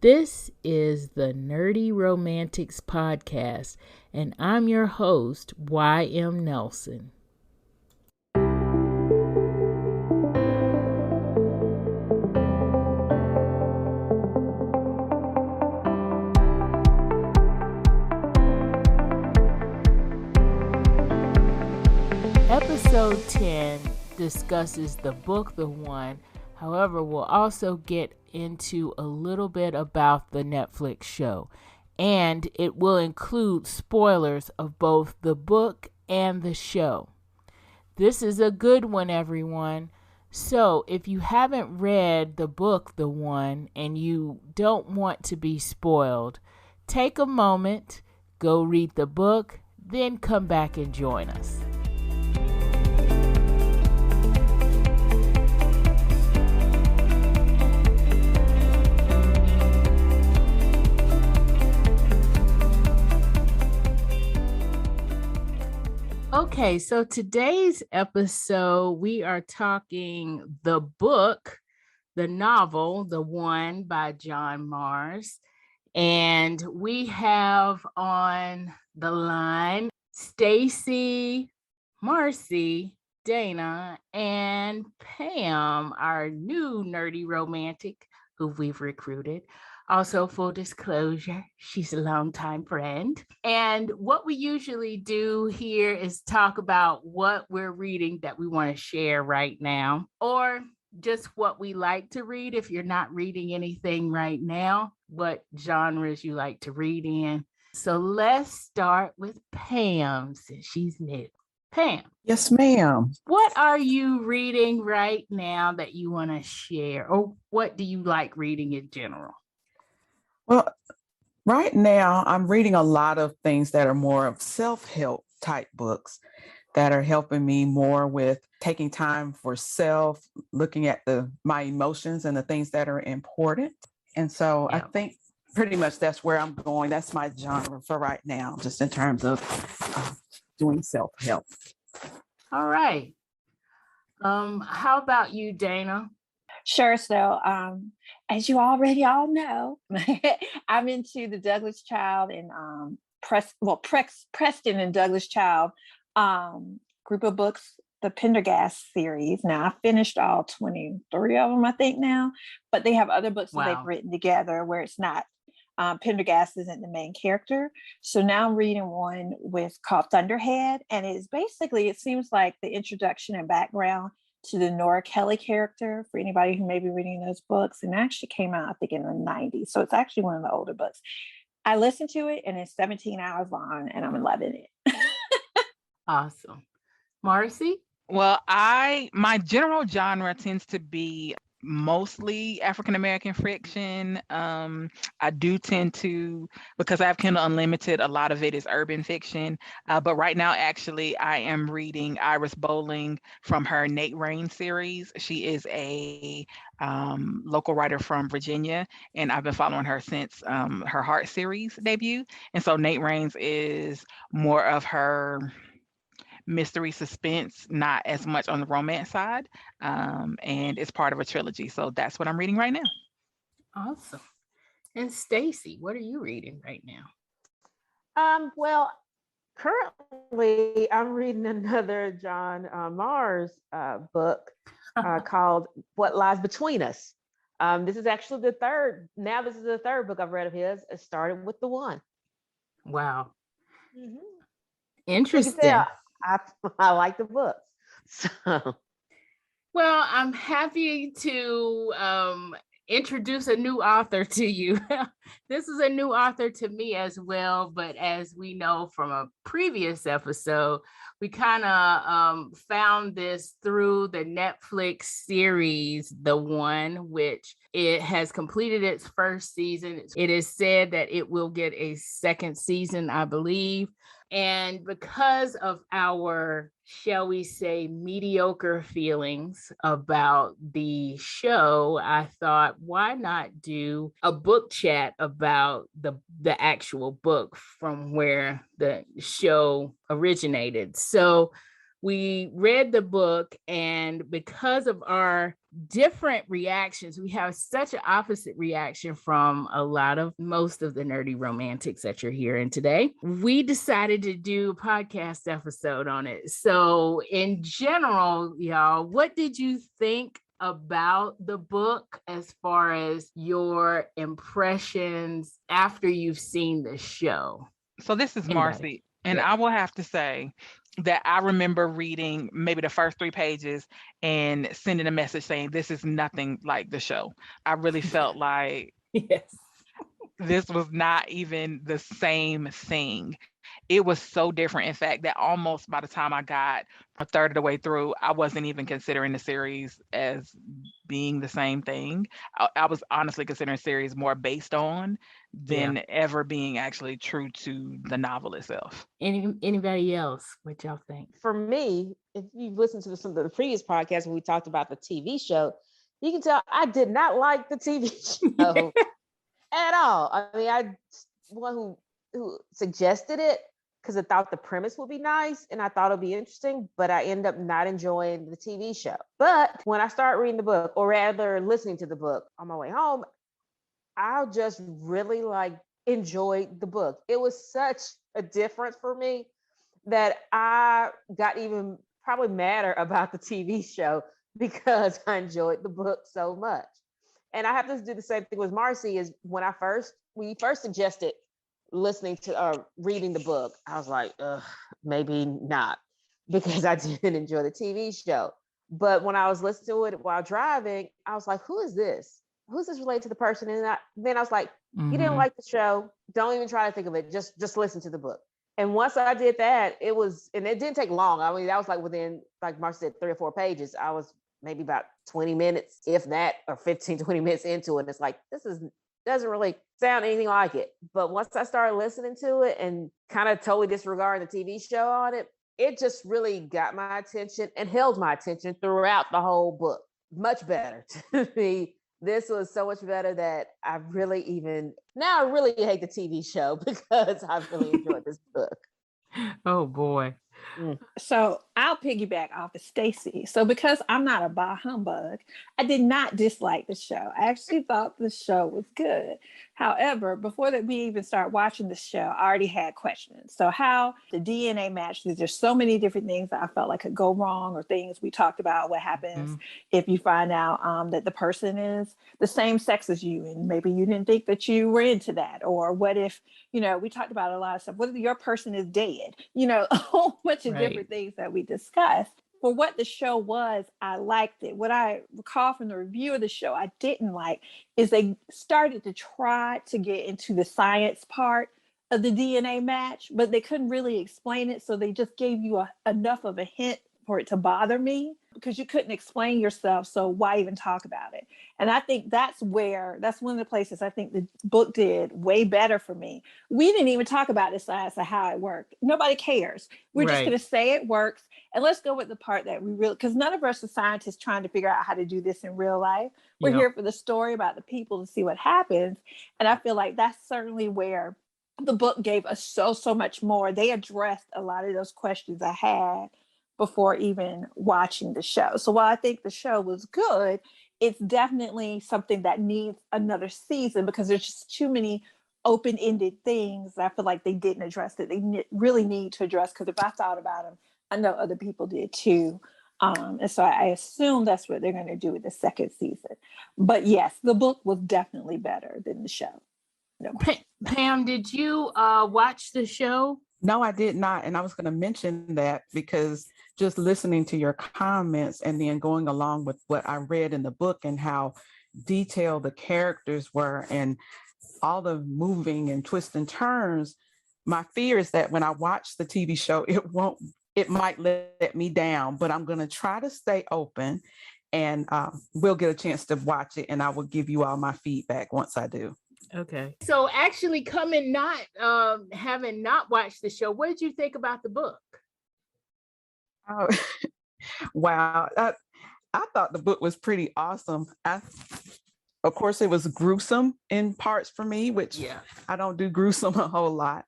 This is the Nerdy Romantics podcast, and I'm your host, Y.M. Nelson. Episode 10 discusses the book, The One. However, we'll also get into a little bit about the Netflix show, and it will include spoilers of both the book and the show. This is a good one, everyone. So if you haven't read the book, The One, and you don't want to be spoiled, take a moment, go read the book, then come back and join us. Okay, so today's episode, we are talking the book, the novel, The One by John Marcie. And we have on the line Staci, Marcie, Dana, and Pam, our new nerdy romantic who we've recruited. Also, full disclosure, she's a longtime friend. And what we usually do here is talk about what we're reading that we want to share right now, or just what we like to read. If you're not reading anything right now, what genres you like to read in. So let's start with Pam, since she's new. Pam. Yes, ma'am. What are you reading right now that you want to share? Or what do you like reading in general? Well, right now I'm reading a lot of things that are more of self-help type books that are helping me more with taking time for self, looking at my emotions and the things that are important. And so I think pretty much that's where I'm going. That's my genre for right now, just in terms of doing self-help. All right. How about you, Dana? Sure. So, as you already all know, I'm into the Douglas Child and Preston and Douglas Child group of books, the Pendergast series. Now, I finished all 23 of them, I think now, but they have other books that they've written together where it's not Pendergast isn't the main character. So now I'm reading one called Thunderhead, and it's basically, it seems like the introduction and background to the Nora Kelly character for anybody who may be reading those books. And it actually came out, I think, in the 90s. So it's actually one of the older books. I listened to it and it's 17 hours long and I'm loving it. Awesome. Marcie? Well, my general genre tends to be mostly African-American fiction. I do tend to, because I have Kindle Unlimited, a lot of it is urban fiction. But right now, actually, I am reading Iris Bowling from her Nate Rain series. She is a local writer from Virginia, and I've been following her since her Heart series debut. And so Nate Rain's is more of her mystery suspense, not as much on the romance side, and it's part of a trilogy. So that's what I'm reading right now. Awesome. And Staci, what are you reading right now? Well, currently I'm reading another John Marcie book called What Lies Between Us. This is actually the third book I've read of his. It started with The One. Wow. Mm-hmm. Interesting. I like the books. So, well, I'm happy to introduce a new author to you. This is a new author to me as well, but as we know from a previous episode, we kind of found this through the Netflix series, The One, which it has completed its first season. It is said that it will get a second season, I believe. And because of our, shall we say, mediocre feelings about the show, I thought, why not do a book chat about the actual book from where the show originated? So we read the book, and because of our different reactions, we have such an opposite reaction from most of the nerdy romantics that you're hearing today. We decided to do a podcast episode on it. So in general, y'all, what did you think about the book as far as your impressions after you've seen the show? So this is Marcie, and I will have to say that I remember reading maybe the first 3 pages and sending a message saying, this is nothing like the show. I really felt like this was not even the same thing. It was so different. In fact, that almost by the time I got a third of the way through, I wasn't even considering the series as being the same thing. I was honestly considering series more based on than ever being actually true to the novel itself. Anybody else? What y'all think? For me, if you've listened to some of the previous podcasts when we talked about the TV show, you can tell I did not like the TV show at all. I mean, I one who suggested it because I thought the premise would be nice and I thought it'd be interesting, but I end up not enjoying the TV show. But when I start reading the book, or rather listening to the book on my way home, I just really enjoyed the book. It was such a difference for me that I got even probably madder about the TV show because I enjoyed the book so much. And I have to do the same thing with Marcie. Is when you first suggested listening to reading the book, I was like, maybe not, because I didn't enjoy the TV show. But when I was listening to it while driving, I was like, who is this? Who's this related to the person? And then I was like, you didn't like the show, don't even try to think of it. Just listen to the book. And once I did that, and it didn't take long. I mean, that was within, like Marcia said, 3 or 4 pages. I was maybe about 20 minutes, if that, or 15, 20 minutes into it. It's like, doesn't really sound anything like it. But once I started listening to it and kind of totally disregarding the TV show on it, it just really got my attention and held my attention throughout the whole book. Much better to me. This was so much better that I really hate the TV show because I really enjoyed this book. Oh boy. So I'll piggyback off of Staci. So because I'm not a bah humbug, I did not dislike the show. I actually thought the show was good. However, before that we even start watching the show, I already had questions. So how the DNA match, there's so many different things that I felt like could go wrong, or things we talked about, what happens if you find out that the person is the same sex as you, and maybe you didn't think that you were into that. Or what if, we talked about a lot of stuff, what if your person is dead, a whole bunch of different things that we discussed. For what the show was, I liked it. What I recall from the review of the show I didn't like is they started to try to get into the science part of the DNA match, but they couldn't really explain it. So they just gave you enough of a hint for it to bother me, because you couldn't explain yourself. So why even talk about it? And I think that's one of the places I think the book did way better for me. We didn't even talk about the science of how it worked. Nobody cares. We're just going to say it works. And let's go with the part that we really, because none of us are scientists trying to figure out how to do this in real life. We're here for the story about the people to see what happens. And I feel like that's certainly where the book gave us so much more. They addressed a lot of those questions I had before even watching the show. So while I think the show was good, it's definitely something that needs another season, because there's just too many open-ended things that I feel like they didn't address that they really need to address. Because if I thought about them, I know other people did too. And so I assume that's what they're going to do with the second season. But yes, the book was definitely better than the show. Pam, did you watch the show? No, I did not. And I was going to mention that because just listening to your comments and then going along with what I read in the book and how detailed the characters were and all the moving and twists and turns, my fear is that when I watch the TV show, it might let me down, but I'm going to try to stay open, and we'll get a chance to watch it, and I will give you all my feedback once I do. Okay. So actually having not watched the show, what did you think about the book? Oh, wow. I thought the book was pretty awesome. Of course, it was gruesome in parts for me, which I don't do gruesome a whole lot.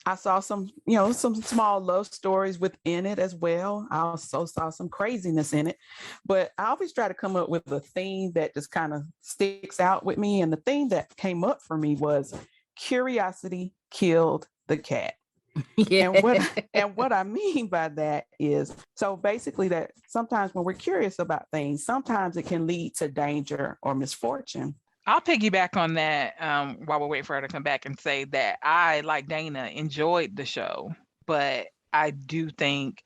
I saw some, some small love stories within it as well. I also saw some craziness in it, but I always try to come up with a theme that just kind of sticks out with me. And the thing that came up for me was curiosity killed the cat. Yeah. And what I mean by that is, so basically that sometimes when we're curious about things, sometimes it can lead to danger or misfortune. I'll piggyback on that while we're waiting for her to come back and say that I, like Dana, enjoyed the show, but I do think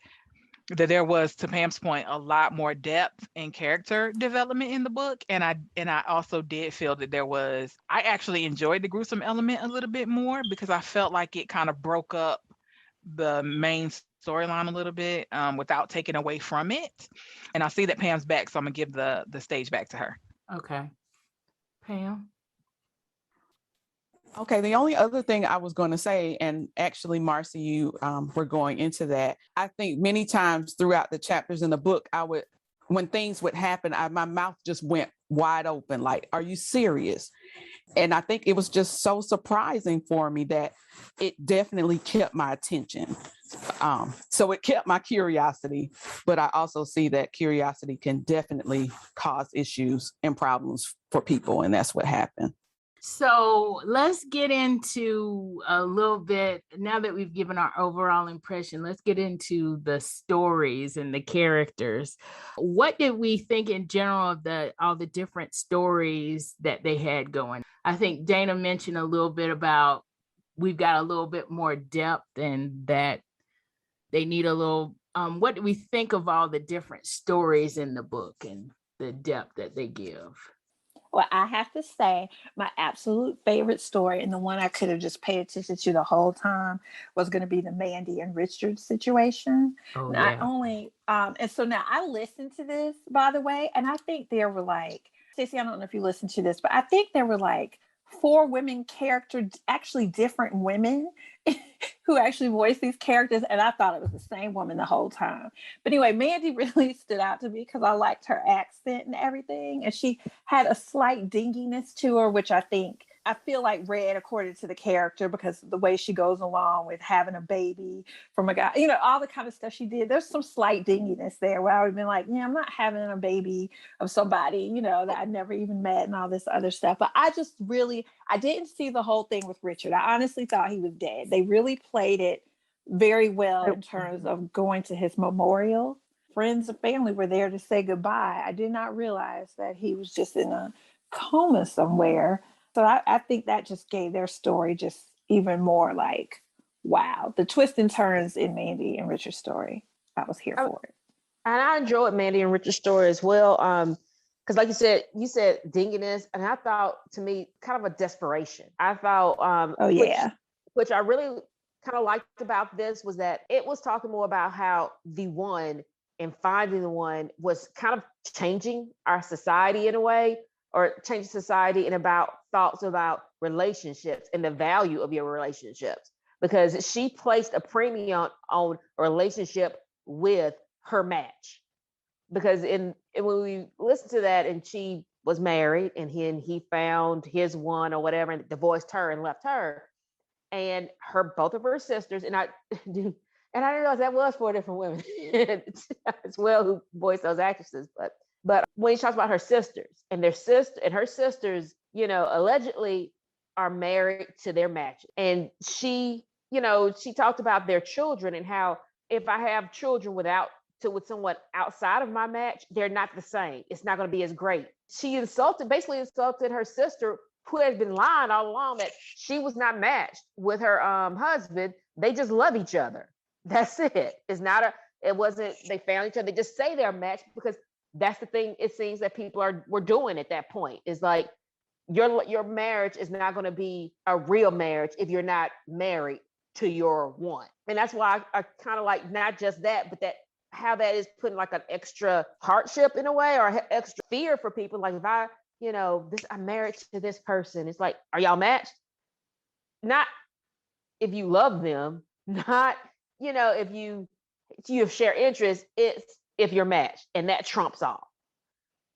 that there was, to Pam's point, a lot more depth and character development in the book. And I also did feel that I actually enjoyed the gruesome element a little bit more because I felt like it kind of broke up the main storyline a little bit without taking away from it. And I see that Pam's back, so I'm gonna give the stage back to her. Okay. Pam? Okay, the only other thing I was going to say, and actually, Marcie, you were going into that. I think many times throughout the chapters in the book, when things would happen, my mouth just went wide open, like, are you serious? And I think it was just so surprising for me that it definitely kept my attention. So it kept my curiosity, but I also see that curiosity can definitely cause issues and problems for people, and that's what happened. So let's get into a little bit, now that we've given our overall impression, let's get into the stories and the characters. What did we think in general of all the different stories that they had going? I think Dana mentioned a little bit about we've got a little bit more depth and that they need a little, what do we think of all the different stories in the book and the depth that they give? Well, I have to say my absolute favorite story, and the one I could have just paid attention to the whole time, was going to be the Mandy and Richard situation. Oh, Not yeah. only, and so now I listened to this, by the way, and I think there were like, Staci, I don't know if you listened to this, but I think there were like 4 women characters, actually different women who actually voiced these characters. And I thought it was the same woman the whole time. But anyway, Mandy really stood out to me because I liked her accent and everything. And she had a slight dinginess to her, which I feel like read according to the character because the way she goes along with having a baby from a guy, all the kind of stuff she did. There's some slight dinginess there where I would have been like, yeah, I'm not having a baby of somebody, that I never even met and all this other stuff. But I didn't see the whole thing with Richard. I honestly thought he was dead. They really played it very well in terms of going to his memorial. Friends and family were there to say goodbye. I did not realize that he was just in a coma somewhere. So I think that just gave their story just even more like, wow, the twists and turns in Mandy and Richard's story. I was here for it. And I enjoyed Mandy and Richard's story as well. Because like you said dinginess, and I thought, to me, kind of a desperation. I thought, which I really kind of liked about this was that it was talking more about how the one and finding the one was kind of changing our society in a way, or changing society and about thoughts about relationships and the value of your relationships, because she placed a premium on a relationship with her match. Because when we listened to that, and she was married, and he found his one or whatever, and divorced her and left her, and both of her sisters, and I didn't realize that was 4 different women as well who voiced those actresses, but when he talks about her sisters and her sisters, allegedly are married to their match. And she talked about their children and how if I have children with someone outside of my match, they're not the same. It's not going to be as great. She basically insulted her sister, who has been lying all along that she was not matched with her husband. They just love each other. That's it. It wasn't, they found each other. They just say they're matched because that's the thing it seems that people were doing at that point. Is like your marriage is not going to be a real marriage if you're not married to your one. And that's why I kind of like not just that, but that how that is putting like an extra hardship in a way, or extra fear for people. Like if I'm married to this person, it's like, are y'all matched? Not if you love them, not if you have shared interests. It's if you're matched, and that trumps all.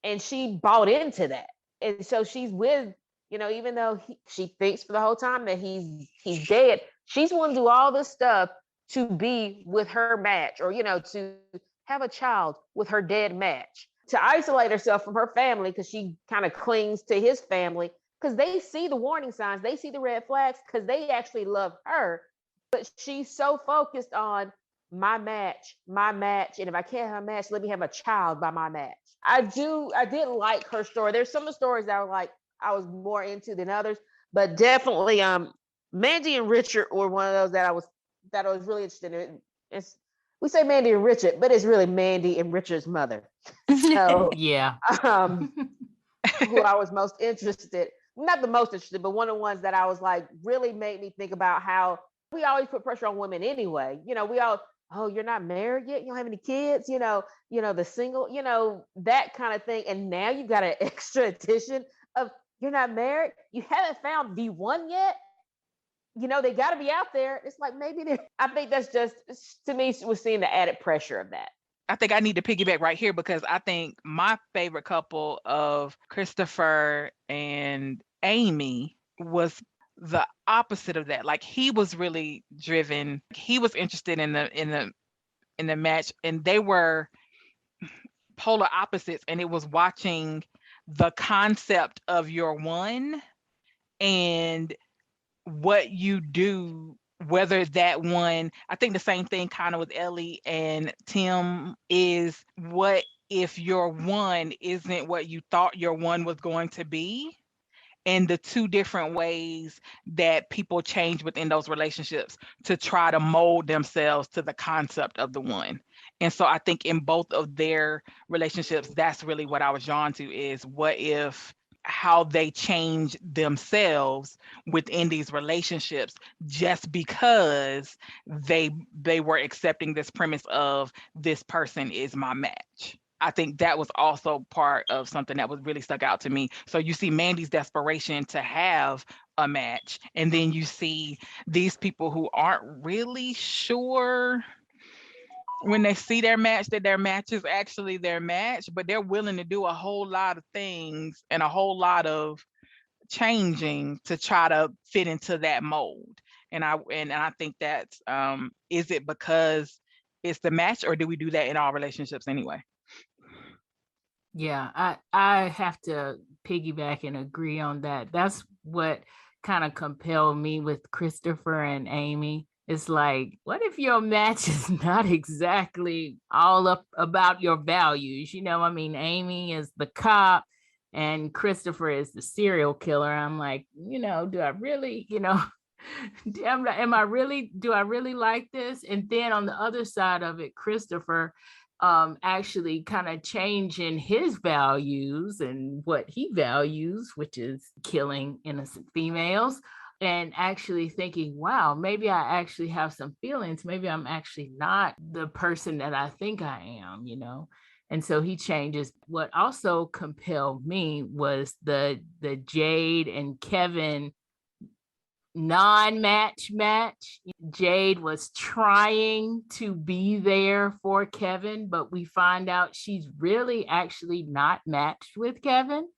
And she bought into that. And so she's with, You know, even though she thinks for the whole time that he's dead, she's willing to do all this stuff to be with her match, or, you know, to have a child with her dead match, to isolate herself from her family, because she kind of clings to his family, because they see the warning signs, they see the red flags, because they actually love her. But she's so focused on my match, and if I can't have a match, let me have a child by my match. I did like her story. There's some of the stories that were like I was more into than others, but definitely Mandy and Richard were one of those that I was really interested in. We say Mandy and Richard, but it's really Mandy and Richard's mother. So yeah. Who I was most interested, not the most interested, but one of the ones that I was like really made me think about how we always put pressure on women anyway. You know, we all, oh, you're not married yet, you don't have any kids, you know, the single, you know, that kind of thing. And now you've got an extra addition of you're not married, you haven't found the one yet. You know, they got to be out there. It's like maybe I think that's just, to me, was seeing the added pressure of that. I think I need to piggyback right here, because I think my favorite couple of Christopher and Amy was the opposite of that. Like, he was really driven. He was interested in the match, and they were polar opposites. And it was watching the concept of your one and what you do, whether that one, I think the same thing kind of with Ellie and Tim, is what if your one isn't what you thought your one was going to be, and the two different ways that people change within those relationships to try to mold themselves to the concept of the one. And so I think in both of their relationships, that's really what I was drawn to, is what if how they change themselves within these relationships just because they were accepting this premise of this person is my match. I think that was also part of something that was really stuck out to me. So you see Mandy's desperation to have a match, and then you see these people who aren't really sure when they see their match that their match is actually their match, but they're willing to do a whole lot of things and a whole lot of changing to try to fit into that mold. And I think that's is it because it's the match, or do we do that in all relationships anyway? Yeah, I have to piggyback and agree on that. That's what kind of compelled me with Christopher and Amy. It's like, what if your match is not exactly all up about your values? You know, I mean, Amy is the cop and Christopher is the serial killer. I'm like, you know, do I really, you know, do I really like this? And then on the other side of it, Christopher actually kind of changing his values and what he values, which is killing innocent females, and actually thinking, wow, maybe I actually have some feelings. Maybe I'm actually not the person that I think I am, you know? And so he changes. What also compelled me was the Jade and Kevin non-match match. Jade was trying to be there for Kevin, but we find out she's really actually not matched with Kevin.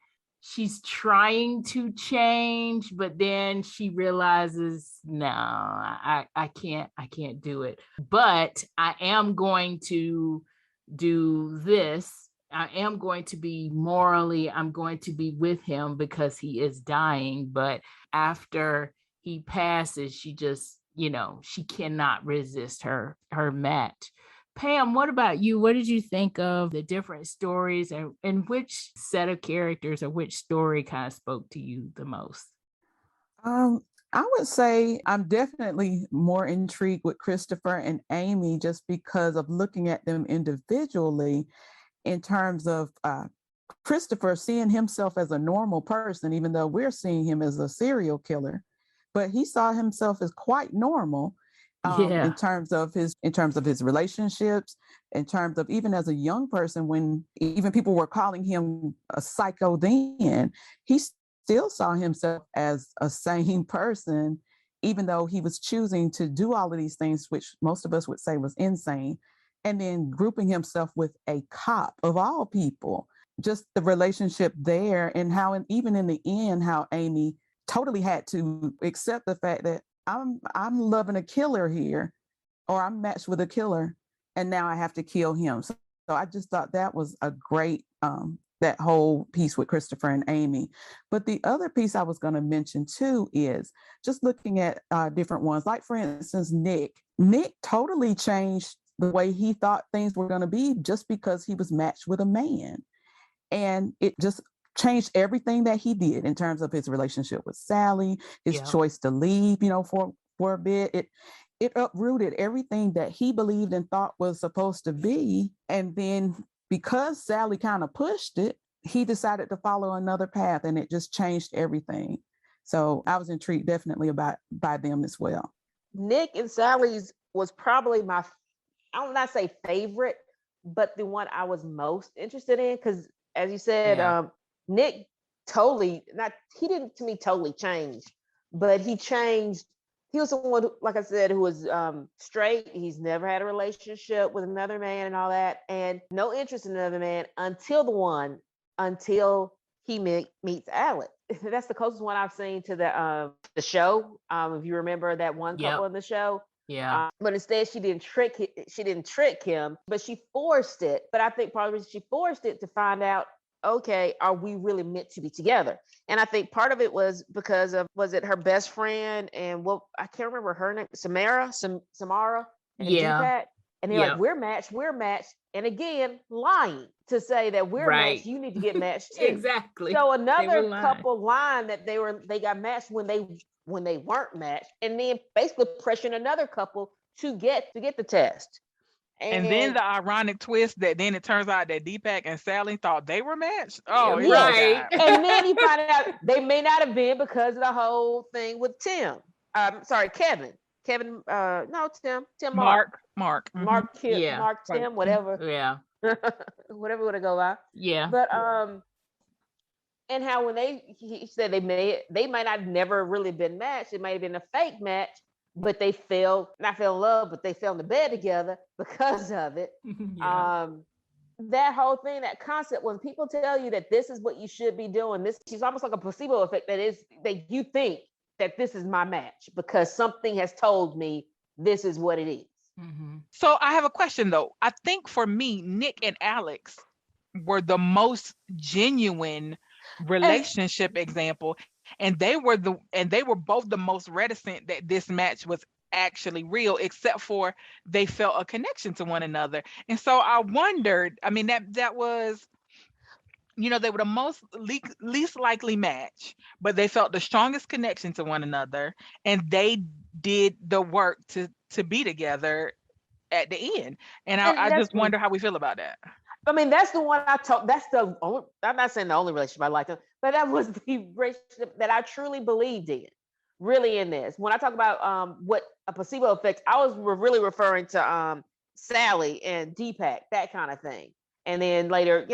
She's trying to change, but then she realizes, no, I can't do it. But I am going to do this. I am going to be morally, I'm going to be with him because he is dying. But after he passes, she just, you know, she cannot resist her match. Pam, what about you? What did you think of the different stories, and which set of characters or which story kind of spoke to you the most? I would say I'm definitely more intrigued with Christopher and Amy just because of looking at them individually in terms of Christopher seeing himself as a normal person, even though we're seeing him as a serial killer. But he saw himself as quite normal in terms of his relationships, in terms of even as a young person, when even people were calling him a psycho then, he still saw himself as a sane person, even though he was choosing to do all of these things, which most of us would say was insane, and then grouping himself with a cop of all people. just the relationship there, and how, even in the end, how Amy totally had to accept the fact that I'm loving a killer here, or I'm matched with a killer, and now I have to kill him. So I just thought that was a great that whole piece with Christopher and Amy. But the other piece I was going to mention too is just looking at different ones. Like, for instance, Nick totally changed the way he thought things were going to be just because he was matched with a man. And it just changed everything that he did in terms of his relationship with Sally, his choice to leave, for a bit. It uprooted everything that he believed and thought was supposed to be. And then because Sally kind of pushed it, he decided to follow another path, and it just changed everything. So I was intrigued definitely by them as well. Nick and Sally's was probably my, I will not say favorite, but the one I was most interested in, because as you said, Nick he didn't to me totally change, but he changed. He was someone who, like I said, who was straight. He's never had a relationship with another man and all that, and no interest in another man until he meets Alex. That's the closest one I've seen to the show. If you remember that one couple in the show. Yeah. But instead she didn't trick him, but she forced it. But I think part of the reason she forced it to find out, okay, are we really meant to be together? And I think part of it was because of, was it her best friend, and what, I can't remember her name, Samara and Deepak. And they're like, we're matched. And again, lying to say that we're matched, you need to get matched too. Exactly. So another couple line that they got matched when they weren't matched, and then basically pressuring another couple to get the test. And then the ironic twist that then it turns out that Deepak and Sally thought they were matched. Oh, right. And then you find out they may not have been because of the whole thing with Tim. Kevin. Tim. Mark. Tim, whatever. Yeah. Whatever would go by. Yeah. But and how when he said they might not have never really been matched. It might have been a fake match, but they not fell in love, but they fell in the bed together because of it. That whole thing, that concept, when people tell you that this is what you should be doing, it's almost like a placebo effect, that you think that this is my match because something has told me this is what it is. Mm-hmm. So I have a question though. I think for me, Nick and Alex were the most genuine relationship example, and they were both the most reticent that this match was actually real, except for they felt a connection to one another. And so I wondered, I mean, that was, they were the most least likely match, but they felt the strongest connection to one another, and they did the work to be together at the end. And I just wonder how we feel about that. I mean, that's the one that's the only, I'm not saying the only relationship I liked, but that was the relationship that I truly believed in, really in this. When I talk about what a placebo effect, I was really referring to Sally and Deepak, that kind of thing. And then later,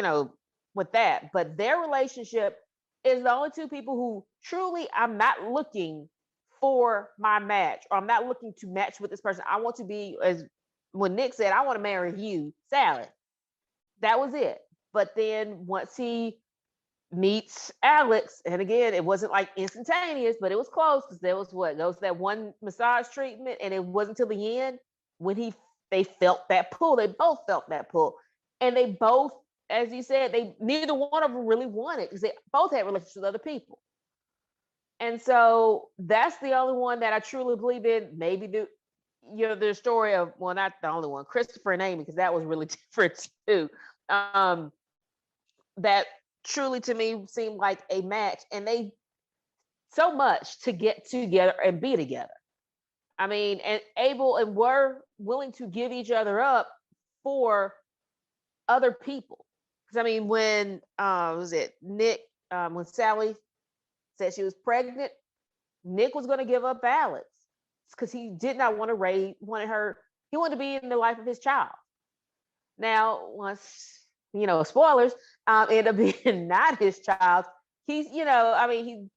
with that, but their relationship is the only two people who truly, I'm not looking for my match, or I'm not looking to match with this person. I want to be, as when Nick said, I want to marry you, Sally. That was it. But then once he meets Alex, and again, it wasn't like instantaneous, but it was close, because there was that one massage treatment, and it wasn't until the end when they felt that pull. They both felt that pull, and they both, as you said, neither one of them really wanted, because they both had relationships with other people. And so that's the only one that I truly believe in. Maybe the story of, well, not the only one, Christopher and Amy, because that was really different too. That truly to me seemed like a match, and they so much to get together and be together. I mean, and able and were willing to give each other up for other people. Because I mean, when was it Nick? When Sally said she was pregnant, Nick was going to give up Alex because he did not want to he wanted to be in the life of his child. Now, once, spoilers, ended up being not his child. He's, he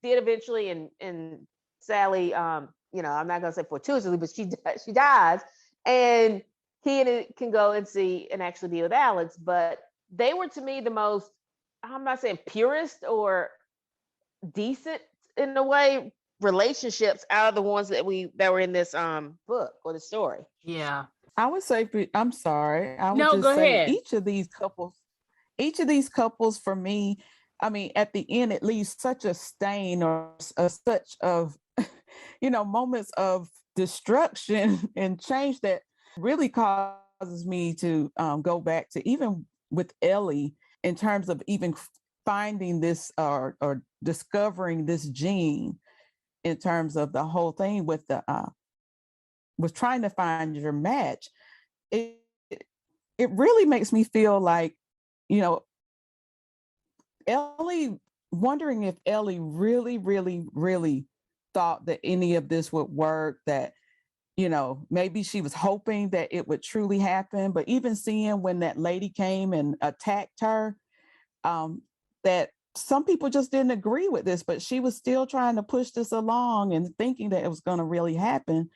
did eventually, and Sally, I'm not going to say fortuitously, but she dies, and he can go and see and actually be with Alex. But they were, to me, the most, I'm not saying purest or decent in a way relationships out of the ones that were in this book or the story. Yeah. I would say, I'm sorry, I would No, just go say ahead. each of these couples for me, I mean, at the end, it leaves such a stain or such of, moments of destruction and change that really causes me to go back to even with Ellie in terms of even finding this or discovering this gene in terms of the whole thing with the with trying to find your match. It really makes me feel like, Ellie, wondering if Ellie really, really, really thought that any of this would work, that, maybe she was hoping that it would truly happen. But even seeing when that lady came and attacked her, that some people just didn't agree with this, but she was still trying to push this along and thinking that it was going to really happen.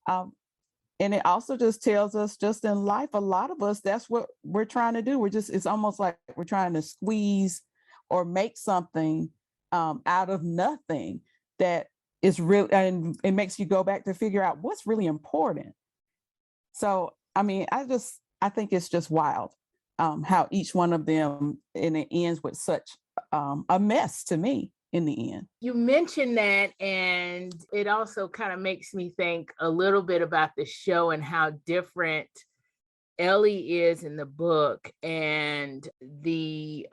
And it also just tells us, just in life, a lot of us, that's what we're trying to do. It's almost like we're trying to squeeze or make something out of nothing that is real. And it makes you go back to figure out what's really important. So, I mean, I think it's just wild how each one of them, and it ends with such a mess to me in the end. You mentioned that, and it also kind of makes me think a little bit about the show and how different Ellie is in the book and the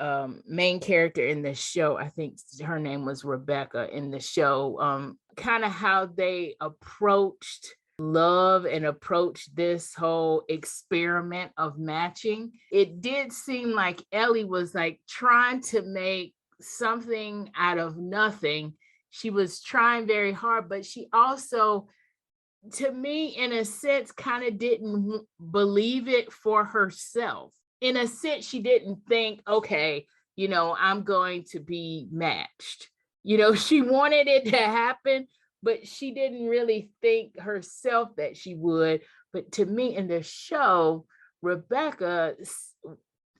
main character in the show. I think her name was Rebecca in the show. Kind of how they approached love and approached this whole experiment of matching. It did seem like Ellie was like trying to make something out of nothing. She was trying very hard, but she also, to me, in a sense, kind of didn't believe it for herself. In a sense, she didn't think, okay, I'm going to be matched. She wanted it to happen, but she didn't really think herself that she would. But to me, in the show, Rebecca,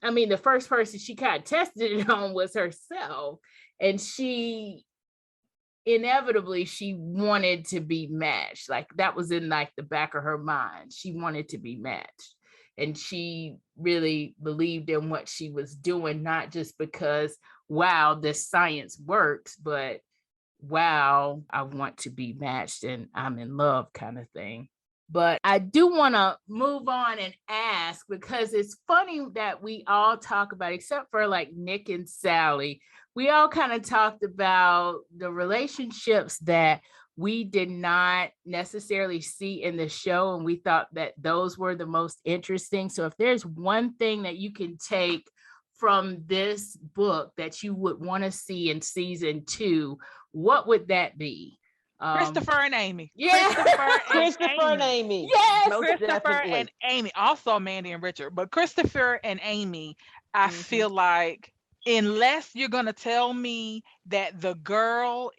I mean, the first person she kind of tested it on was herself. And she inevitably, she wanted to be matched. Like that was in like the back of her mind. She wanted to be matched. And she really believed in what she was doing, not just because, wow, this science works, but wow, I want to be matched and I'm in love kind of thing. But I do want to move on and ask, because it's funny that we all talk about, except for like Nick and Sally, we all kind of talked about the relationships that we did not necessarily see in the show. And we thought that those were the most interesting. So if there's one thing that you can take from this book that you would want to see in season 2, what would that be? Christopher and Amy. Yeah. Christopher and Amy. Yes. Christopher definitely. and Amy. Also Mandy and Richard. But Christopher and Amy, I feel like, unless you're going to tell me that the girl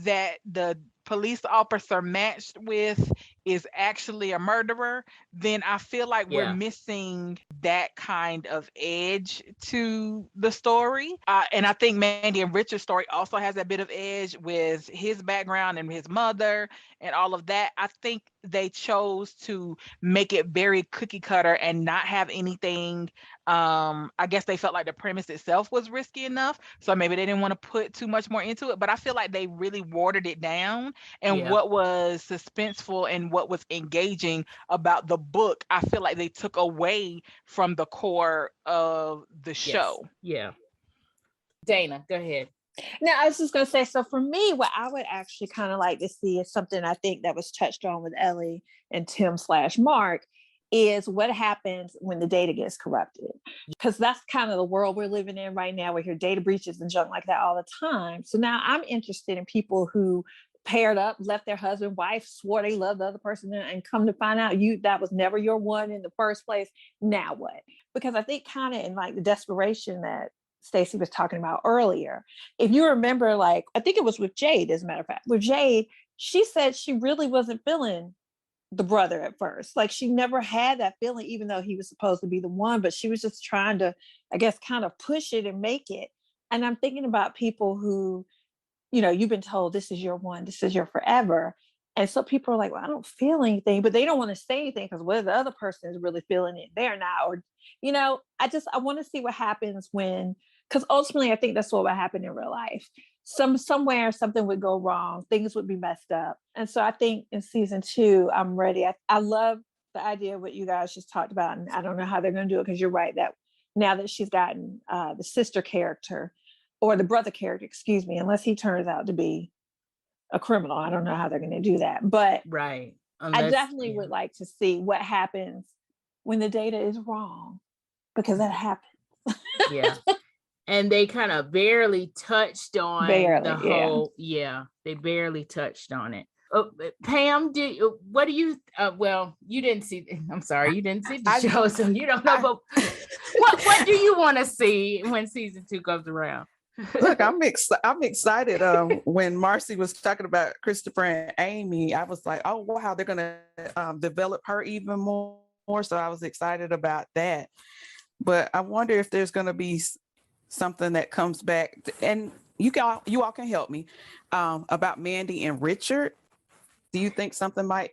that the police officer matched with is actually a murderer, then I feel like we're missing that kind of edge to the story. And I think Mandy and Richard's story also has a bit of edge with his background and his mother and all of that. I think they chose to make it very cookie cutter and not have anything. I guess they felt like the premise itself was risky enough, so maybe they didn't want to put too much more into it. But I feel like they really watered it down, and what was suspenseful and what was engaging about the book, I feel like they took away from the core of the show. Yeah. Dana, go ahead. Now, I was just going to say, so for me, what I would actually kind of like to see is something I think that was touched on with Ellie and Tim/Mark, is what happens when the data gets corrupted. Because that's kind of the world we're living in right now. We hear data breaches and junk like that all the time. So now I'm interested in people who paired up, left their husband, wife, swore they loved the other person, and come to find out that was never your one in the first place. Now what? Because I think kind of in like the desperation that Staci was talking about earlier, if you remember, like, I think it was with Jade, as a matter of fact, with Jade, she said she really wasn't feeling the brother at first. Like she never had that feeling, even though he was supposed to be the one, but she was just trying to, I guess, kind of push it and make it. And I'm thinking about people who, you've been told this is your one, this is your forever. And so people are like, well, I don't feel anything, but they don't want to say anything because what if the other person is really feeling it? They're not. Or, I want to see what happens because ultimately I think that's what would happen in real life. Somewhere something would go wrong, things would be messed up. And so I think in season 2, I'm ready. I love the idea of what you guys just talked about. And I don't know how they're going to do it because you're right that now that she's gotten the sister character or the brother character, excuse me, unless he turns out to be a criminal. I don't know how they're going to do that. But right. I definitely would like to see what happens when the data is wrong, because that happens. Yeah. And they kind of barely touched on the whole, they barely touched on it. Pam, what do you, you didn't see, I'm sorry, you didn't see the show, so you don't know, but what do you want to see when season 2 comes around? Look, I'm excited. When Marcie was talking about Christopher and Amy, I was like, oh, wow, they're going to develop her even more. So I was excited about that. But I wonder if there's going to be something that comes back, and you all can help me about Mandy and Richard. Do you think something might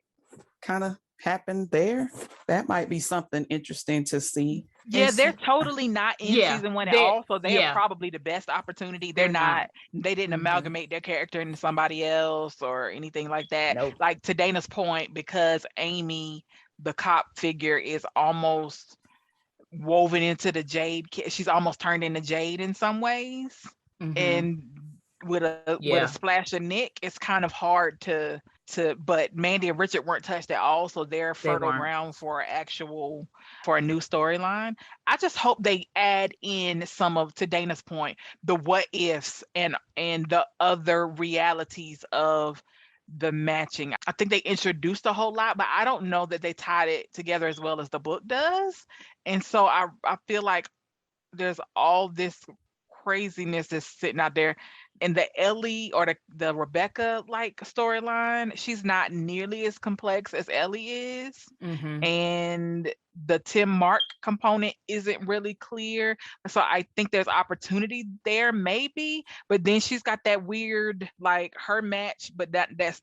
kind of happen there? That might be something interesting to see. Yeah, they're totally not in season 1 at all. So they're probably the best opportunity. They didn't amalgamate their character into somebody else or anything like that. Nope. Like to Dana's point, because Amy, the cop figure, is almost woven into the Jade. She's almost turned into Jade in some ways. And with a splash of Nick, it's kind of hard to but Mandy and Richard weren't touched at all, so they're fertile ground for a new storyline. I just hope they add in some of, to Dana's point, the what ifs and the other realities of the matching. I think they introduced a whole lot, but I don't know that they tied it together as well as the book does. And so I feel like there's all this craziness that's sitting out there. And the Ellie or the Rebecca like storyline, she's not nearly as complex as Ellie is. And the Tim Mark component isn't really clear. So I think there's opportunity there maybe, but then she's got that weird, like her match, but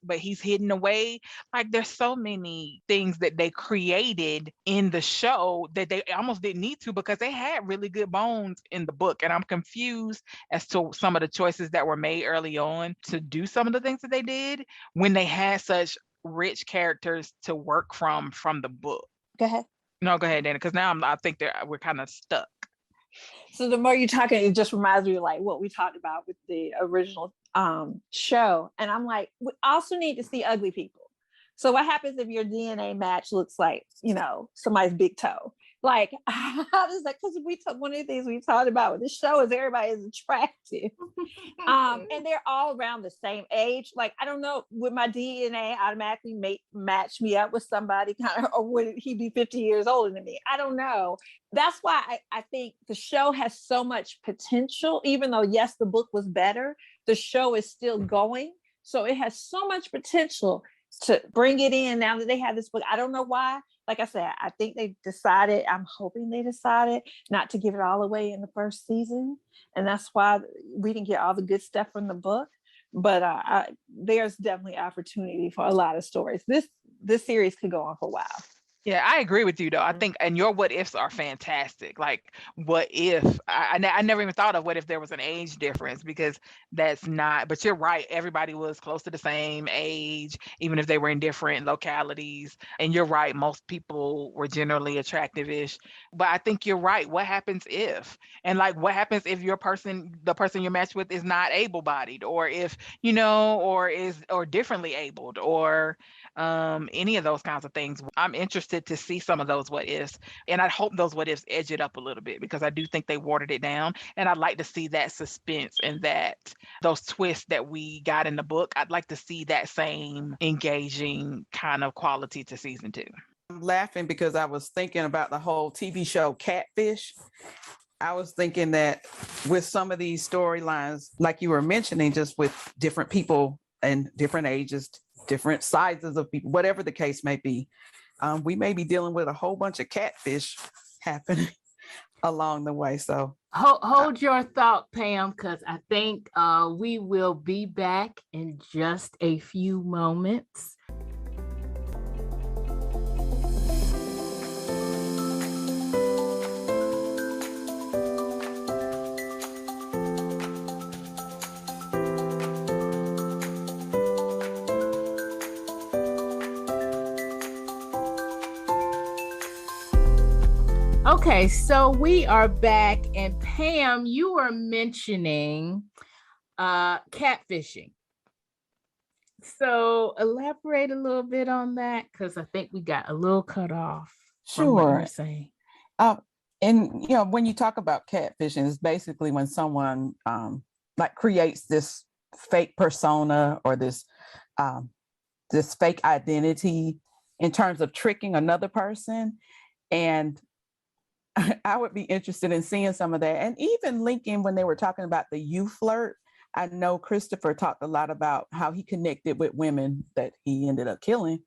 but he's hidden away. Like there's so many things that they created in the show that they almost didn't need to, because they had really good bones in the book. And I'm confused as to some of the choices that were made early on to do some of the things that they did when they had such rich characters to work from the book. Go ahead. No, go ahead, Dana, because now I think we're kind of stuck. So the more you're talking, it just reminds me of like what we talked about with the original show. And I'm like, we also need to see ugly people. So what happens if your DNA match looks like, somebody's big toe? Like, how does that? Because one of the things we talked about with the show is everybody is attractive, and they're all around the same age. Like, I don't know, would my DNA automatically match me up with somebody kind of, or would he be 50 years older than me? I don't know. That's why I think the show has so much potential. Even though yes, the book was better, the show is still going, so it has so much potential to bring it in now that they have this book. I don't know why. Like I said, I think I'm hoping they decided not to give it all away in the first season. And that's why we didn't get all the good stuff from the book. But there's definitely opportunity for a lot of stories. This series could go on for a while. Yeah, I agree with you though. I think, and your what ifs are fantastic. Like, what if I never even thought of what if there was an age difference, because that's not, but you're right. Everybody was close to the same age, even if they were in different localities. And you're right. Most people were generally attractive-ish, but I think you're right. What happens if, and like, what happens if the person you're matched with is not able-bodied, or if, or differently abled, or any of those kinds of things. I'm interested to see some of those what ifs, and I hope those what ifs edge it up a little bit, because I do think they watered it down, and I'd like to see that suspense and those twists that we got in the book. I'd like to see that same engaging kind of quality to season 2. I'm laughing because I was thinking about the whole TV show Catfish. I was thinking that with some of these storylines, like you were mentioning, just with different people and different ages, different sizes of people, whatever the case may be, we may be dealing with a whole bunch of catfish happening. along the way. So hold your thought, Pam, because I think we will be back in just a few moments. Okay, so we are back, and Pam, you were mentioning catfishing. So elaborate a little bit on that, because I think we got a little cut off. From what you were saying. And when you talk about catfishing, it's basically when someone like creates this fake persona or this fake identity in terms of tricking another person. And I would be interested in seeing some of that. And even linking when they were talking about the you flirt, I know Christopher talked a lot about how he connected with women that he ended up killing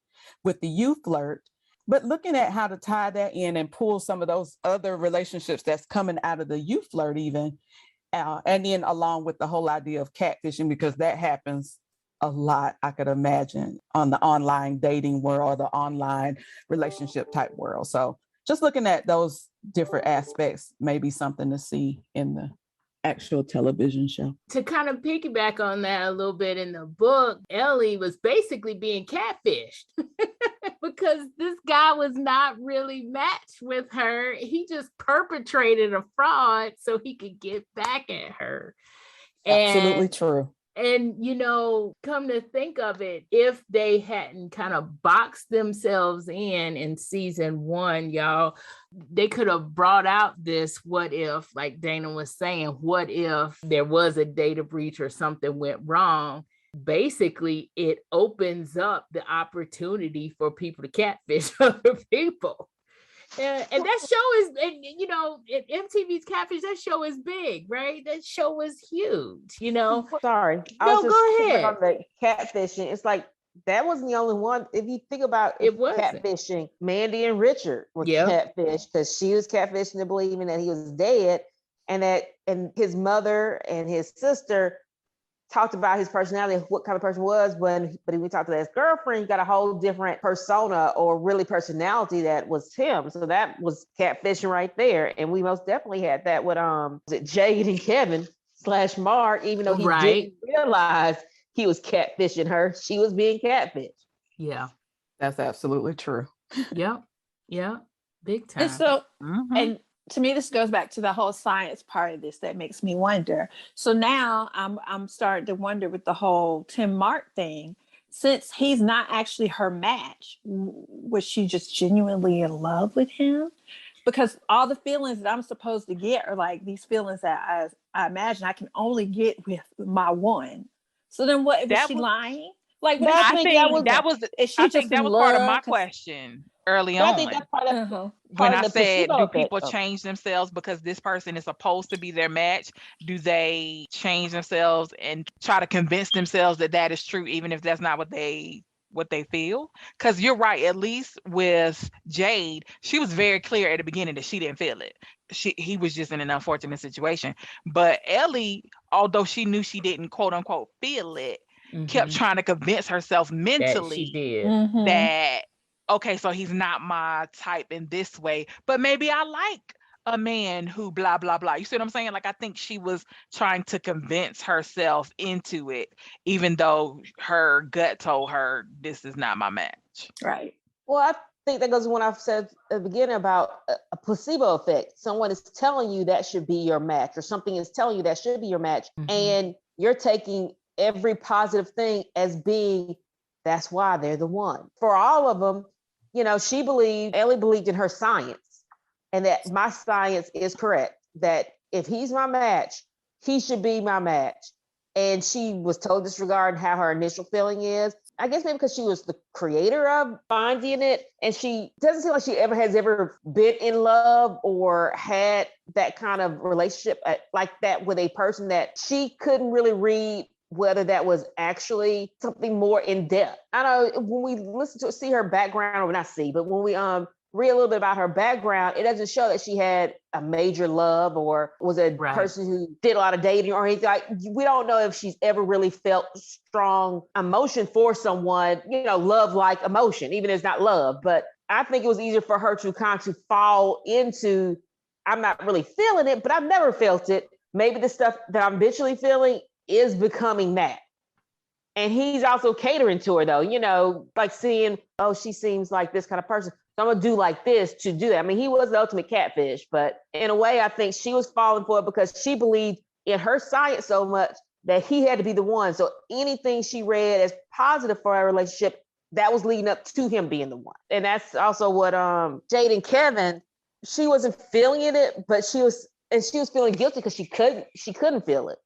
with the you flirt, but looking at how to tie that in and pull some of those other relationships that's coming out of the you flirt even, and then along with the whole idea of catfishing, because that happens a lot, I could imagine, on the online dating world, the online relationship type world. So just looking at those different aspects may be something to see in the actual television show. To kind of piggyback on that a little bit, in the book, Ellie was basically being catfished because this guy was not really matched with her. He just perpetrated a fraud so he could get back at her. Absolutely true. And, come to think of it, if they hadn't kind of boxed themselves in season 1, y'all, they could have brought out this what if, like Dana was saying, what if there was a data breach or something went wrong? Basically, it opens up the opportunity for people to catfish other people. And that show is, MTV's Catfish, that show is big, right? That show is huge, Sorry. No, go ahead. On the catfishing, it's like, that wasn't the only one. If you think about it, catfishing, Mandy and Richard were catfished because she was catfishing and believing that he was dead, and his mother and his sister talked about his personality, what kind of person was, but when we talked to his girlfriend, he got a whole different persona or really personality that was him. So that was catfishing right there. And we most definitely had that with Jade and Kevin / Mark, even though he didn't realize he was catfishing her, she was being catfished. Yeah. That's absolutely true. Yep. Big time. And so, and to me, this goes back to the whole science part of this that makes me wonder. So now I'm starting to wonder with the whole Tim Mark thing, since he's not actually her match, was she just genuinely in love with him? Because all the feelings that I'm supposed to get are like these feelings that I imagine I can only get with my one. So then what, was she lying? Like, I think that was part of my question early on. I think that's part of when I said, do people change themselves because this person is supposed to be their match? Do they change themselves and try to convince themselves that is true, even if that's not what they feel? Because you're right, at least with Jade, she was very clear at the beginning that she didn't feel it. He was just in an unfortunate situation. But Ellie, although she knew she didn't quote unquote feel it, kept trying to convince herself mentally that okay, so he's not my type in this way, but maybe I like a man who blah blah blah. You see what I'm saying? Like, I think she was trying to convince herself into it, even though her gut told her this is not my match. Right. Well, I think that goes to what I've said at the beginning about a placebo effect. Someone is telling you that should be your match, or something is telling you that should be your match, and you're taking every positive thing as being that's why they're the one. For all of them, Ellie believed in her science, and that my science is correct, that if he's my match, he should be my match. And she was totally disregarding how her initial feeling is. I guess maybe because she was the creator of finding it, and she doesn't seem like she has ever been in love or had that kind of relationship like that with a person that she couldn't really read whether that was actually something more in depth. I know when we listen to see her background, or not see, but when we read a little bit about her background, it doesn't show that she had a major love or was a person who did a lot of dating or anything. Like, we don't know if she's ever really felt strong emotion for someone, love like emotion, even if it's not love. But I think it was easier for her to kind of fall into, I'm not really feeling it, but I've never felt it. Maybe the stuff that I'm visually feeling is becoming that. And he's also catering to her, though, like seeing, oh, she seems like this kind of person, so I'm going to do like this to do that. I mean, he was the ultimate catfish, but in a way, I think she was falling for it because she believed in her science so much that he had to be the one. So anything she read as positive for our relationship, that was leading up to him being the one. And that's also what Jade and Kevin, she wasn't feeling it, but she was feeling guilty because she couldn't feel it.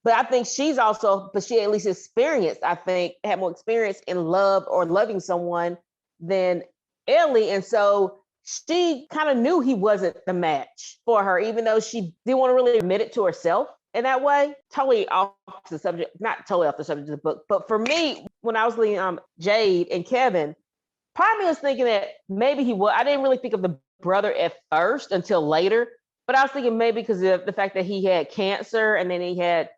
But I think she at least experienced, had more experience in love or loving someone than Ellie. And so she kind of knew he wasn't the match for her, even though she didn't want to really admit it to herself in that way. Totally off the subject, not totally off the subject of the book. But for me, when I was reading Jade and Kevin, part of me was thinking that maybe he was. I didn't really think of the brother at first until later. But I was thinking maybe because of the fact that he had cancer and then he had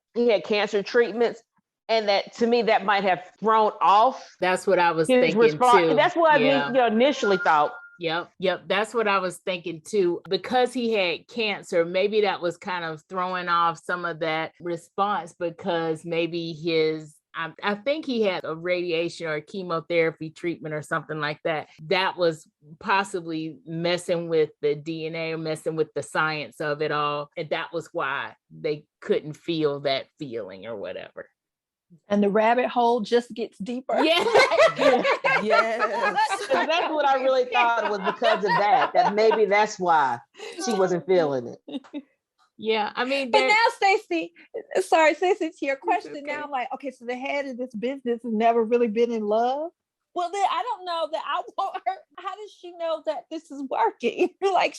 cancer treatments. And that, to me, that might have thrown off. That's what I was thinking too. That's what I initially thought. Yep. That's what I was thinking too. Because he had cancer, maybe that was kind of throwing off some of that response because maybe I think he had a radiation or a chemotherapy treatment or something like that. That was possibly messing with the DNA or messing with the science of it all. And that was why they couldn't feel that feeling or whatever. And the rabbit hole just gets deeper. Yeah. Yes. That's what I really thought was because of that maybe that's why she wasn't feeling it. Yeah, I mean, but now, Staci, to your question, okay. Now I'm like, okay, so the head of this business has never really been in love. Well, then I don't know that I want her. How does she know that this is working? Like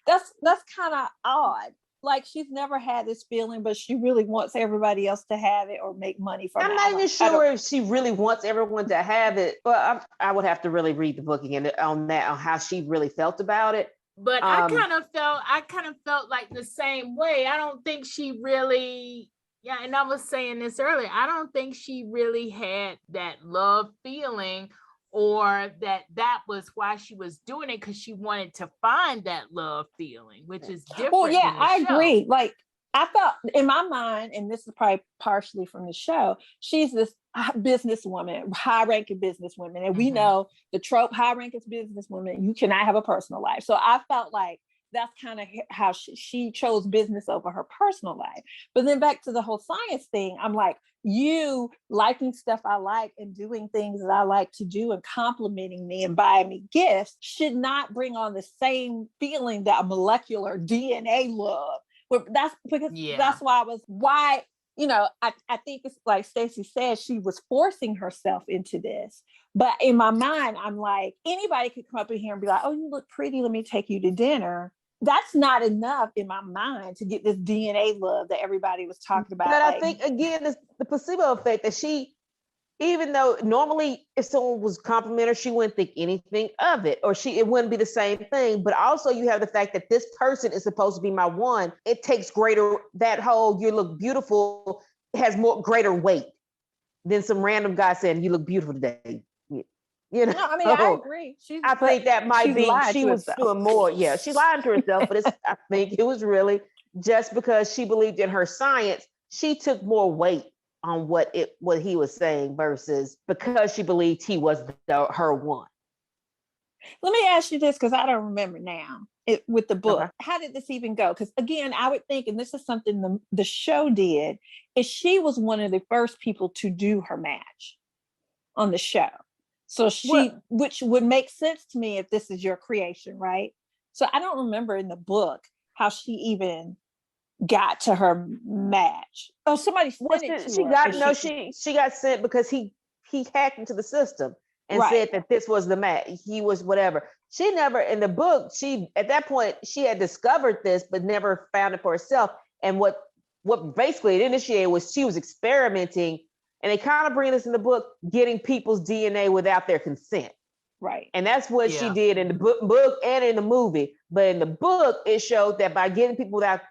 that's kind of odd. Like she's never had this feeling, but she really wants everybody else to have it or make money from it. I'm not even sure if she really wants everyone to have it, but I would have to really read the book again on how she really felt about it. But I kind of felt like the same way. I don't think she really, and I was saying this earlier, I don't think she really had that love feeling or that was why she was doing it, because she wanted to find that love feeling, which is different. Well, yeah, I agree. Like I felt in my mind, and this is probably partially from the show, she's this businesswoman, high-ranking businesswoman, and we know the trope: high-ranking businesswoman, you cannot have a personal life. So I felt like that's kind of how she chose business over her personal life. But then back to the whole science thing, I'm like, you liking stuff I like and doing things that I like to do and complimenting me and buying me gifts should not bring on the same feeling that a molecular DNA love. That's because that's why I think it's like Staci said, she was forcing herself into this. But in my mind, I'm like, anybody could come up in here and be like, oh, you look pretty, let me take you to dinner. That's not enough in my mind to get this DNA love that everybody was talking about. But I think, again, it's the placebo effect that she, even though normally if someone was complimenting her, she wouldn't think anything of it, or it wouldn't be the same thing. But also you have the fact that this person is supposed to be my one. It takes that whole you look beautiful has greater weight than some random guy saying you look beautiful today. No, I mean, I agree. I think that might be she was doing more. Yeah, she lied to herself, but I think it was really just because she believed in her science. She took more weight on what he was saying versus because she believed he was her one. Let me ask you this, because I don't remember now with the book. Okay. How did this even go? Because again, I would think, and this is something the show did, is she was one of the first people to do her match on the show. So which would make sense to me if this is your creation, right? So I don't remember in the book how she even got to her match. Oh, somebody sent it to her. She got sent because he hacked into the system and said that this was the match. He was whatever. She never, in the book, at that point, she had discovered this, but never found it for herself. And what basically it initiated was she was experimenting. And they kind of bring this in the book, getting people's DNA without their consent. Right. And that's what she did in the book and in the movie. But in the book, it showed that by getting people without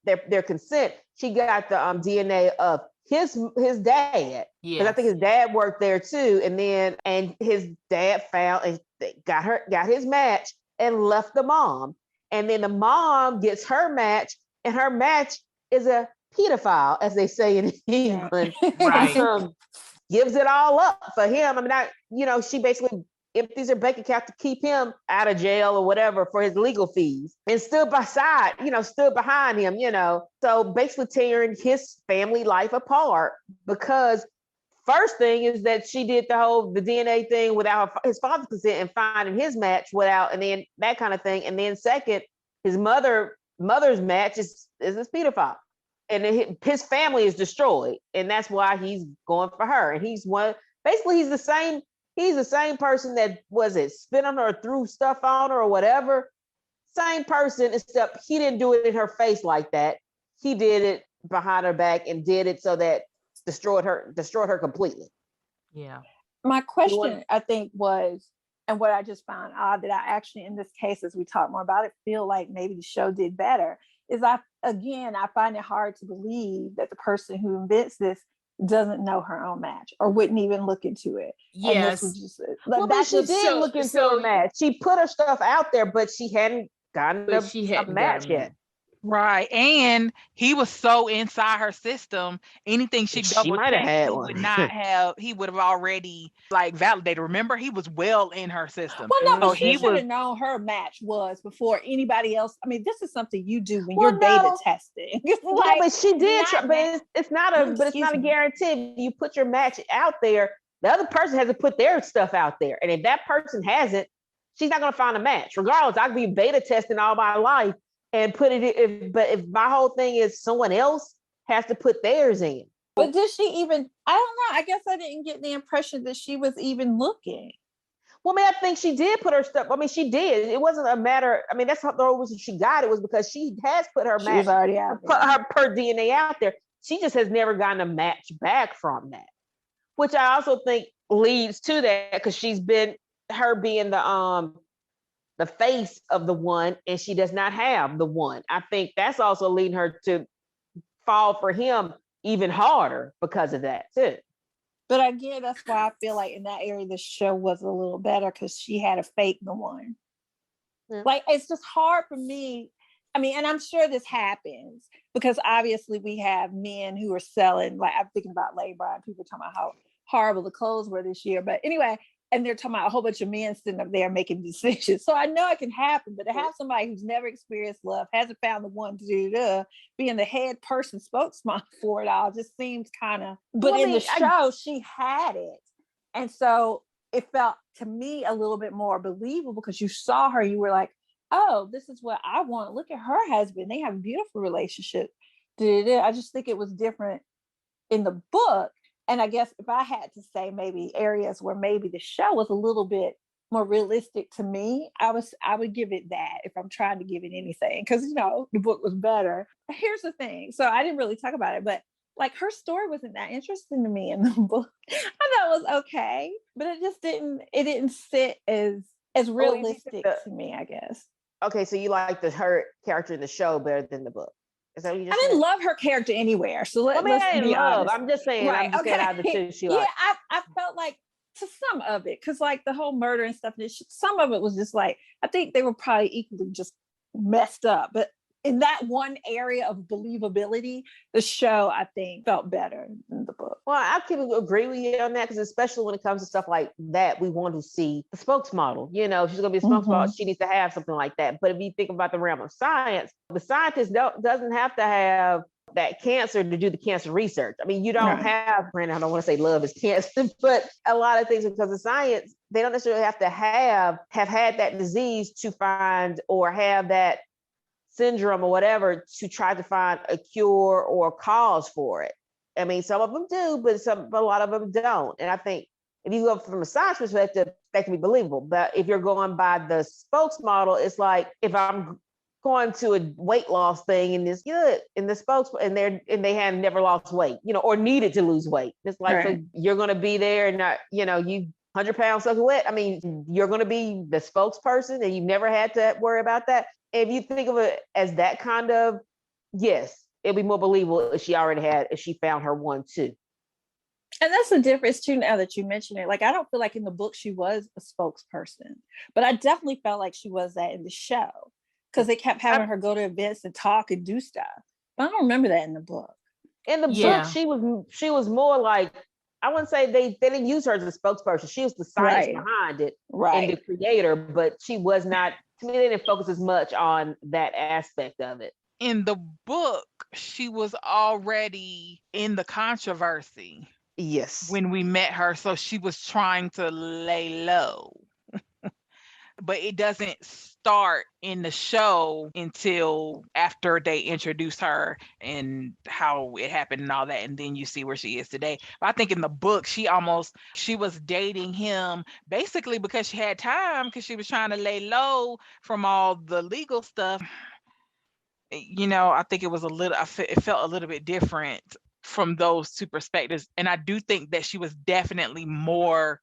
their consent, she got the DNA of his dad. Because I think his dad worked there too. And his dad found and got his match and left the mom. And then the mom gets her match, and her match is a pedophile, as they say in England. Right. Gives it all up for him. I mean, she basically empties her bank account to keep him out of jail or whatever for his legal fees, and stood behind him, So basically tearing his family life apart, because first thing is that she did the DNA thing without his father's consent and finding his match without, and then that kind of thing. And then second, his mother's match is this pedophile. And his family is destroyed, and that's why he's going for her. And he's the same person that spit on her or threw stuff on her or whatever. Same person, except he didn't do it in her face like that. He did it behind her back and did it so that destroyed her completely. Yeah. My question, I think, was, and what I just found odd that I actually, in this case, as we talk more about it, feel like maybe the show did better, is I find it hard to believe that the person who invents this doesn't know her own match or wouldn't even look into it. Yes. And this was just, but she did look into her match. She put her stuff out there, but she hadn't gotten a match yet. Right. And he was so inside her system, anything she might have had one. He would have already validated. Remember, he was well in her system. Well, no, but she should have known her match was before anybody else. I mean, this is something you do when you're beta testing. But she did but it's not a guarantee. You put your match out there, the other person hasn't put their stuff out there. And if that person hasn't, she's not going to find a match. Regardless, I could be beta testing all my life and put it in, but if my whole thing is someone else has to put theirs in. But did she even, I don't know, I guess I didn't get the impression that she was even looking. Well, I think she did put her stuff, she did. It wasn't a matter, that's the whole reason she got it, was because she has put her match, already out her DNA out there. She just has never gotten a match back from that, which I also think leads to that, because she's been, her being the face of the one, and she does not have the one. I think that's also leading her to fall for him even harder because of that too. But again, that's why I feel like in that area the show was a little better, because she had a fake the one. Yeah. It's just hard for me. And I'm sure this happens because obviously we have men who are selling, I'm thinking about labor and people talking about how horrible the clothes were this year. But anyway, and they're talking about a whole bunch of men sitting up there making decisions. So I know it can happen, but to have somebody who's never experienced love, hasn't found the one to do, being the head person spokesman for it all, just seems kind of, but in the show, she had it. And so it felt to me a little bit more believable, because you saw her, you were like, oh, this is what I want. Look at her husband. They have a beautiful relationship. I just think it was different in the book. And I guess if I had to say maybe areas where maybe the show was a little bit more realistic to me, I would give it that, if I'm trying to give it anything, because the book was better. Here's the thing. So I didn't really talk about it, but her story wasn't that interesting to me in the book. I thought it was okay, but it didn't sit as realistic to me, I guess. Okay, so you like her character in the show better than the book. Is that what you just said? Didn't love her character anywhere. So let's be honest. I'm just saying. Right, I'm just saying out of the two she liked. Yeah, I felt like to some of it, because the whole murder and stuff, some of it was just I think they were probably equally just messed up. But in that one area of believability, the show, I think, felt better than the book. Well, I can agree with you on that, because especially when it comes to stuff like that, we want to see the spokesmodel. If she's going to be a spokesmodel, she needs to have something like that. But if you think about the realm of science, the scientist doesn't have to have that cancer to do the cancer research. You don't have, Brandon, I don't want to say love is cancer, but a lot of things, because of science, they don't necessarily have to have had that disease to find, or have that syndrome or whatever, to try to find a cure or a cause for it. Some of them do, but a lot of them don't. And I think if you go from a science perspective, that can be believable. But if you're going by the spokesmodel, it's like, if I'm going to a weight loss thing and it's good in the and they have never lost weight, or needed to lose weight. It's like, so you're going to be there and not, you 100-pound soaking wet. I mean, you're going to be the spokesperson and you've never had to worry about that. If you think of it as that kind of, yes, it'd be more believable if she found her one too. And that's the difference too, now that you mention it. Like, I don't feel like in the book she was a spokesperson, but I definitely felt like she was that in the show, because they kept having her go to events and talk and do stuff. But I don't remember that in the book. In the book, she was more like, I wouldn't say they didn't use her as a spokesperson. She was the science behind it and the creator, but she was not, to me, they didn't focus as much on that aspect of it. In the book, she was already in the controversy. Yes. When we met her, so she was trying to lay low. But it doesn't start in the show until after they introduce her and how it happened and all that, and then you see where she is today. But I think in the book, she was dating him basically because she had time, because she was trying to lay low from all the legal stuff. I think it was it felt a little bit different from those two perspectives. And I do think that she was definitely more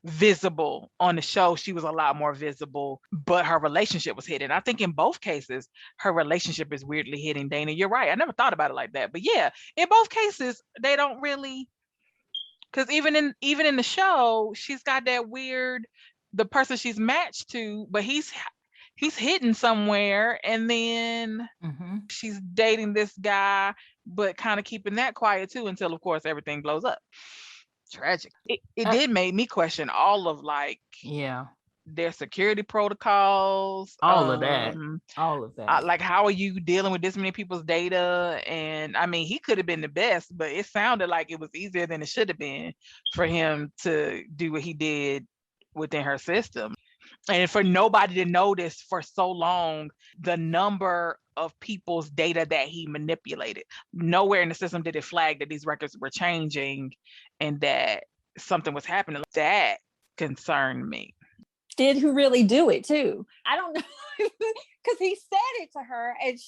visible on the show. She was a lot more visible, but her relationship was hidden. I think in both cases, her relationship is weirdly hidden, Dana. You're right. I never thought about it like that. But yeah, in both cases, they don't really, because even in the show, she's got that weird, the person she's matched to, but he's hidden somewhere, and then she's dating this guy, but kind of keeping that quiet too, until of course everything blows up. Tragic. It did make me question all of their security protocols, all of that. Like, how are you dealing with this many people's data? And I mean, he could have been the best, but it sounded like it was easier than it should have been for him to do what he did within her system. And for nobody to notice for so long the number of people's data that he manipulated. Nowhere in the system did it flag that these records were changing and that something was happening. That concerned me. Did he really do it too? I don't know, because he said it to her, and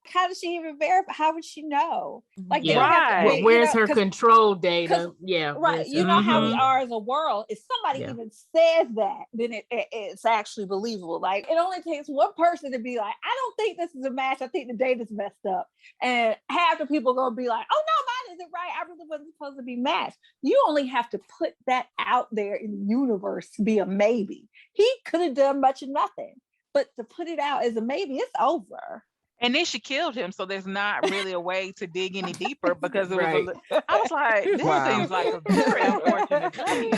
how does she even verify? How would she know? Like, where's her control data? Right. You know how we are as a world. If somebody even says that, then it's actually believable. Like, it only takes one person to be like, I don't think this is a match. I think the data's messed up. And half the people gonna be like, oh no, mine isn't right. I really wasn't supposed to be matched. You only have to put that out there in the universe to be a maybe. He could have done much of nothing. But to put it out as a maybe, it's over. And then she killed him, so there's not really a way to dig any deeper, because it was I was like, this seems like a very unfortunate thing.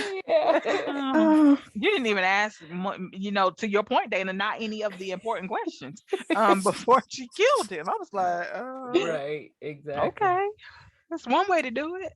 You didn't even ask, to your point, Dana, not any of the important questions before she killed him. I was like, right, exactly. Okay, that's one way to do it.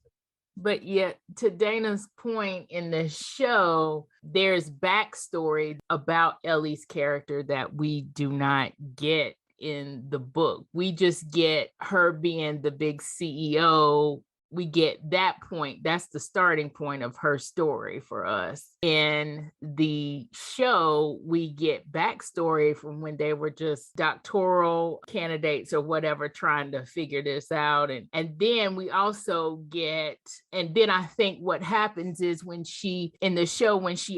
But yet, to Dana's point, in the show, there's backstory about Ellie's character that we do not get in the book. We just get her being the big CEO. We get that point. That's the starting point of her story for us. In the show, we get backstory from when they were just doctoral candidates or whatever, trying to figure this out. And then we also get, and then I think what happens is when she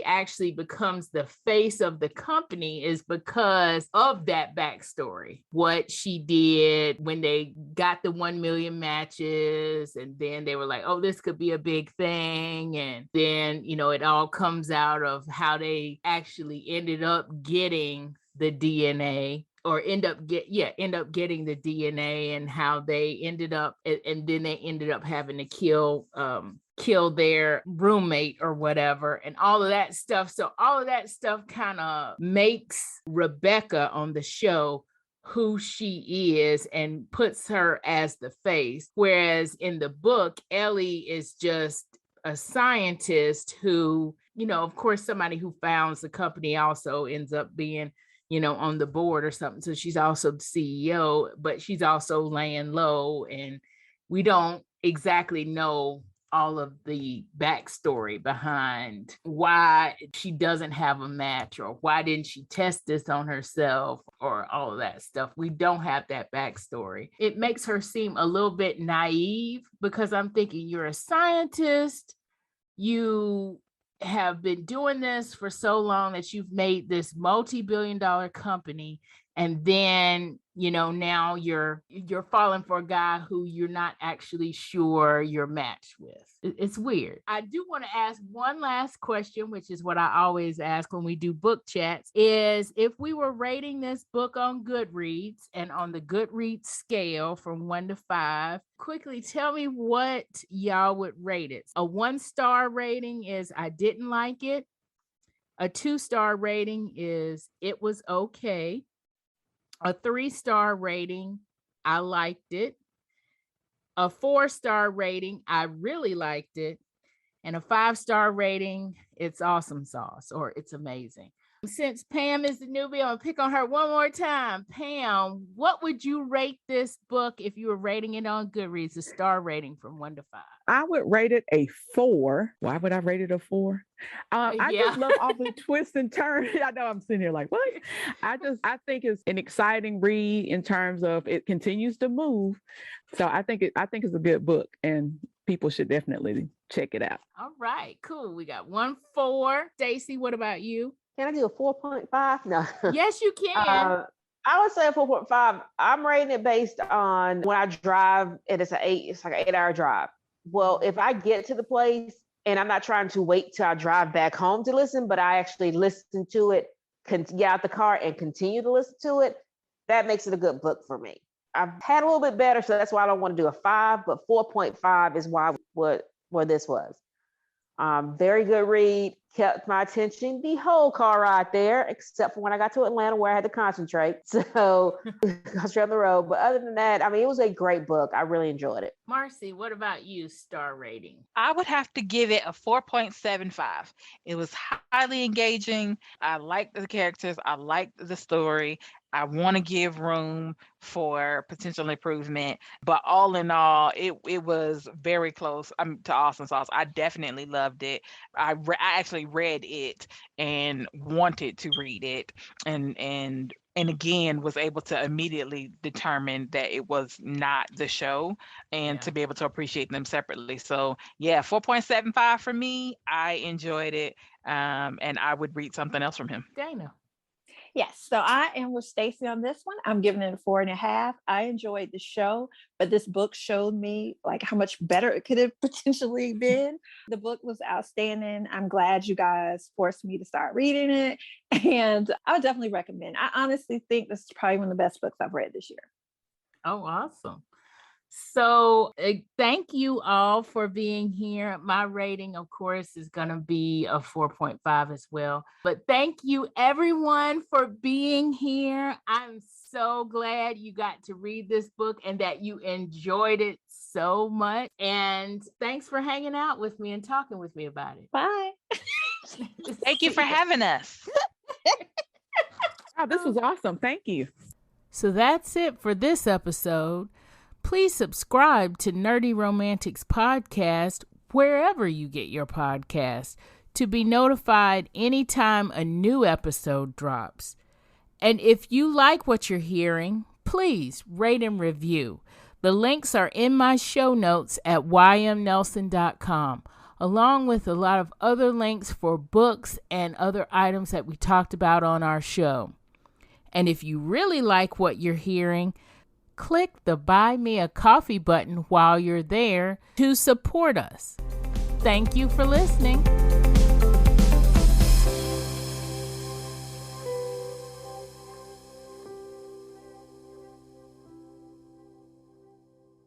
actually becomes the face of the company is because of that backstory. What she did when they got the 1 million matches, and then they were like, oh, this could be a big thing. And then, it all comes out of how they actually ended up getting the DNA, or end up getting the DNA, and how they ended up, and then they ended up having to kill their roommate or whatever, and all of that stuff. So all of that stuff kind of makes Rebecca on the show who she is and puts her as the face. Whereas in the book, Ellie is just a scientist who, of course, somebody who founds the company also ends up being, on the board or something. So she's also the CEO, but she's also laying low, and we don't exactly know all of the backstory behind why she doesn't have a match, or why didn't she test this on herself, or all of that stuff. We don't have that backstory. It makes her seem a little bit naive, because I'm thinking, you're a scientist, you have been doing this for so long that you've made this multi-billion-dollar company, and then now you're falling for a guy who you're not actually sure you're matched with. It's weird. I do want to ask one last question, which is what I always ask when we do book chats, is if we were rating this book on Goodreads and on the Goodreads scale from 1 to 5, quickly tell me what y'all would rate it. A 1-star rating is I didn't like it. A 2-star rating is it was okay. A 3-star rating, I liked it. A 4-star rating, I really liked it. And a 5-star rating, it's awesome sauce, or it's amazing. Since Pam is the newbie, I'm going to pick on her one more time. Pam, what would you rate this book if you were rating it on Goodreads, a star rating from 1 to 5? I would rate it a 4. Why would I rate it a 4? I just love all the twists and turns. I know I'm sitting here like, what? I think it's an exciting read in terms of it continues to move. So I think it's a good book, and people should definitely check it out. All right, cool. We got 1 4. Staci, what about you? Can I do a 4.5? No. Yes, you can. I would say a 4.5. I'm rating it based on when I drive, and it's like an 8-hour drive. Well, if I get to the place and I'm not trying to wait till I drive back home to listen, but I actually listen to it, get out the car and continue to listen to it, that makes it a good book for me. I've had a little bit better, so that's why I don't want to do a 5, but 4.5 is where this was. Very good read, kept my attention the whole car ride there, except for when I got to Atlanta where I had to concentrate. So I was on the road. But other than that, it was a great book. I really enjoyed it. Marcie, what about you, star rating? I would have to give it a 4.75. It was highly engaging. I liked the characters. I liked the story. I want to give room for potential improvement, but all in all, it was very close to Awesome Sauce. I definitely loved it. I actually read it and wanted to read it, and again was able to immediately determine that it was not the show, and to be able to appreciate them separately. So yeah, 4.75 for me. I enjoyed it, and I would read something else from him. Dana. Yes, so I am with Staci on this one. I'm giving it a 4.5. I enjoyed the show, but this book showed me like how much better it could have potentially been. The book was outstanding. I'm glad you guys forced me to start reading it, and I would definitely recommend. I honestly think this is probably one of the best books I've read this year. Oh, awesome. So thank you all for being here. My rating, of course, is going to be a 4.5 as well. But thank you, everyone, for being here. I'm so glad you got to read this book and that you enjoyed it so much. And thanks for hanging out with me and talking with me about it. Bye. Thank you for having us. Oh, this was awesome. Thank you. So that's it for this episode. Please subscribe to Nerdy Romantics podcast wherever you get your podcast to be notified anytime a new episode drops. And if you like what you're hearing, please rate and review. The links are in my show notes at ymnelson.com, along with a lot of other links for books and other items that we talked about on our show. And if you really like what you're hearing, click the Buy Me a Coffee button while you're there to support us. Thank you for listening.